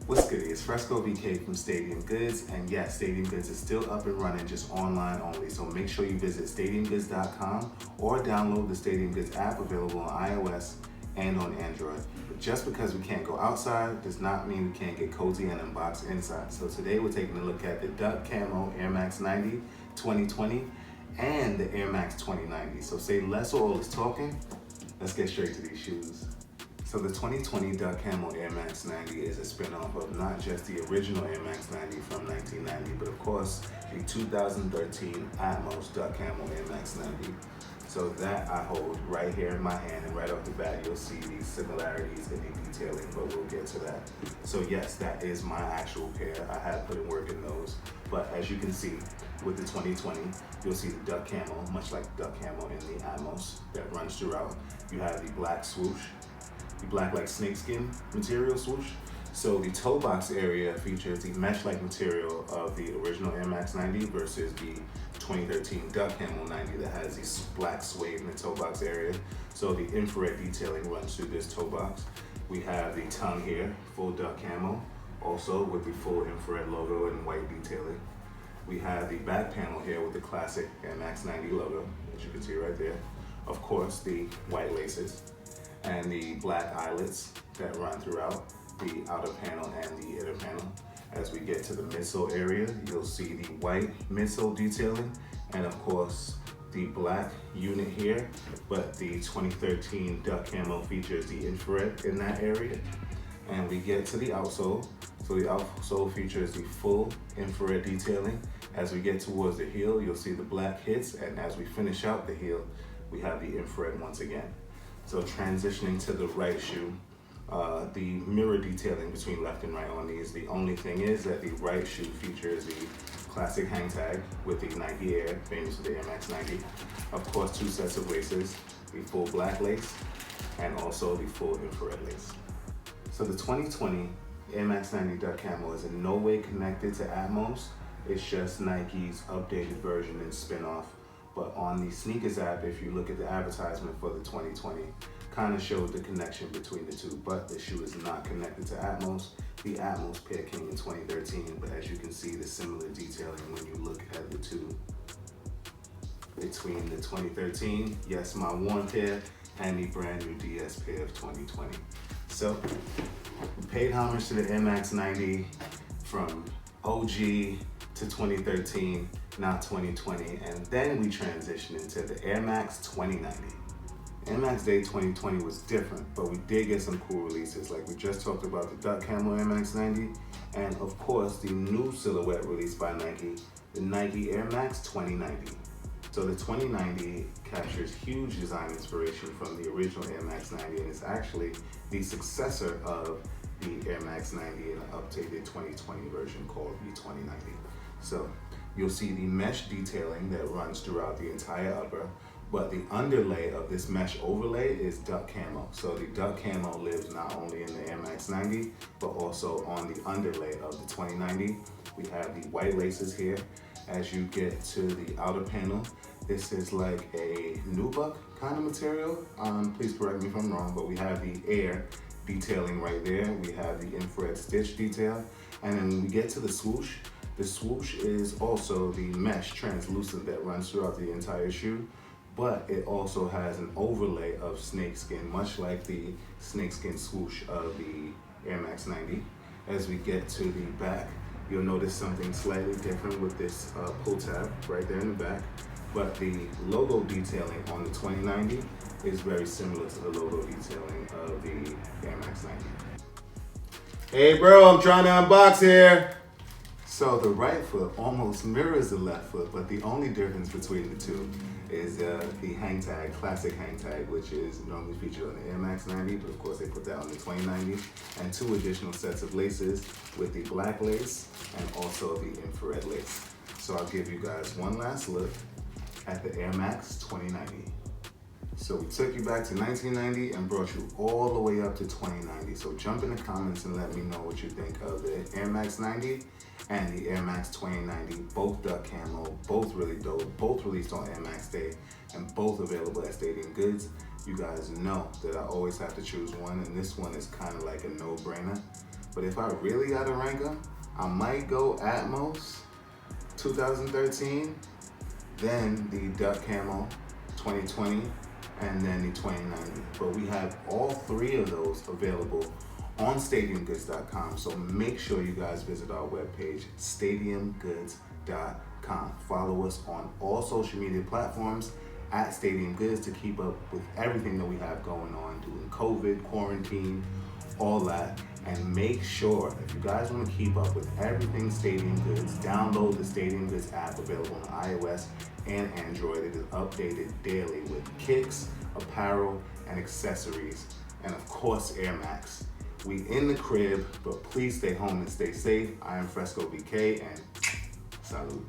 What's good? It's Fresco VK from Stadium Goods, and yes, Stadium Goods is still up and running, just online only. So make sure you visit stadiumgoods.com or download the Stadium Goods app, available on iOS and on Android. But just because we can't go outside does not mean we can't get cozy and unbox inside. So today we're taking a look at the Duck Camo Air Max 90 2020 and the Air Max 2090. So say less or all is talking, let's get straight to these shoes. So the 2020 Duck Camo Air Max 90 is a spin-off of not just the original Air Max 90 from 1990, but of course the 2013 Atmos Duck Camo Air Max 90. So that I hold right here in my hand, and right off the bat you'll see these similarities in the detailing, but we'll get to that. So yes, that is my actual pair. I have put in work in those, but as you can see with the 2020, you'll see the Duck Camo, much like Duck Camo in the Atmos, that runs throughout. You have the black swoosh, the black like snakeskin material swoosh. So the toe box area features the mesh-like material of the original Air Max 90 versus the 2013 Duck Camo 90 that has the black suede in the toe box area. So the infrared detailing runs through this toe box. We have the tongue here, full Duck Camo, also with the full infrared logo and white detailing. We have the back panel here with the classic Air Max 90 logo, as you can see right there. Of course, the white laces and the black eyelets that run throughout the outer panel and the inner panel. As we get to the midsole area, you'll see the white midsole detailing, and of course the black unit here, but the 2013 Duck Camo features the infrared in that area. And we get to the outsole. So the outsole features the full infrared detailing. As we get towards the heel, you'll see the black hits, and as we finish out the heel, we have the infrared once again. So transitioning to the right shoe, the mirror detailing between left and right on these. The only thing is that the right shoe features the classic hang tag with the Nike Air, famous for the Air Max 90. Of course, two sets of laces, the full black lace and also the full infrared lace. So the 2020 Air Max 90 Duck Camo is in no way connected to Atmos. It's just Nike's updated version and spin-off. But on the sneakers app, if you look at the advertisement for the 2020, kind of shows the connection between the two, but the shoe is not connected to Atmos. The Atmos pair came in 2013, but as you can see, the similar detailing when you look at the two between the 2013, yes, my worn pair, and the brand new DS pair of 2020. So we paid homage to the Air Max 90 from OG to 2013, now 2020, and then we transitioned into the Air Max 2090. Air Max Day 2020 was different, but we did get some cool releases, like we just talked about the Duck Camo Air Max 90, and of course the new silhouette released by Nike, the Nike Air Max 2090. So the 2090 captures huge design inspiration from the original Air Max 90, and is actually the successor of the Air Max 90 in an updated 2020 version called the 2090. So you'll see the mesh detailing that runs throughout the entire upper, but the underlay of this mesh overlay is Duck Camo. So the Duck Camo lives not only in the Air Max 90, but also on the underlay of the 2090. We have the white laces here. As you get to the outer panel, this is like a nubuck kind of material. Please correct me if I'm wrong, but we have the air detailing right there. We have the infrared stitch detail. And then when we get to the swoosh is also the mesh translucent that runs throughout the entire shoe, but it also has an overlay of snakeskin, much like the snakeskin swoosh of the Air Max 90. As we get to the back, you'll notice something slightly different with this pull tab right there in the back, but the logo detailing on the 2090 is very similar to the logo detailing of the Air Max 90. Hey bro, I'm trying to unbox here. So the right foot almost mirrors the left foot, but the only difference between the two is the hang tag, classic hang tag, which is normally featured on the Air Max 90, but of course they put that on the 2090, and two additional sets of laces with the black lace and also the infrared lace. So I'll give you guys one last look at the Air Max 2090. So we took you back to 1990 and brought you all the way up to 2090. So jump in the comments and let me know what you think of the Air Max 90 and the Air Max 2090, both Duck Camo, both really dope, both released on Air Max Day, and both available at Stadium Goods. You guys know that I always have to choose one, and this one is kind of like a no-brainer. But if I really gotta rank them, I might go Atmos 2013, then the Duck Camo 2020, and then the 2090. But we have all three of those available on stadiumgoods.com. So make sure you guys visit our webpage, stadiumgoods.com. Follow us on all social media platforms at Stadium Goods to keep up with everything that we have going on, doing COVID, quarantine, all that. And make sure, if you guys want to keep up with everything Stadium Goods, download the Stadium Goods app available on iOS and Android. It is updated daily with kicks, apparel, and accessories, and of course, Air Max. We in the crib, but please stay home and stay safe. I am Fresco BK, and salute.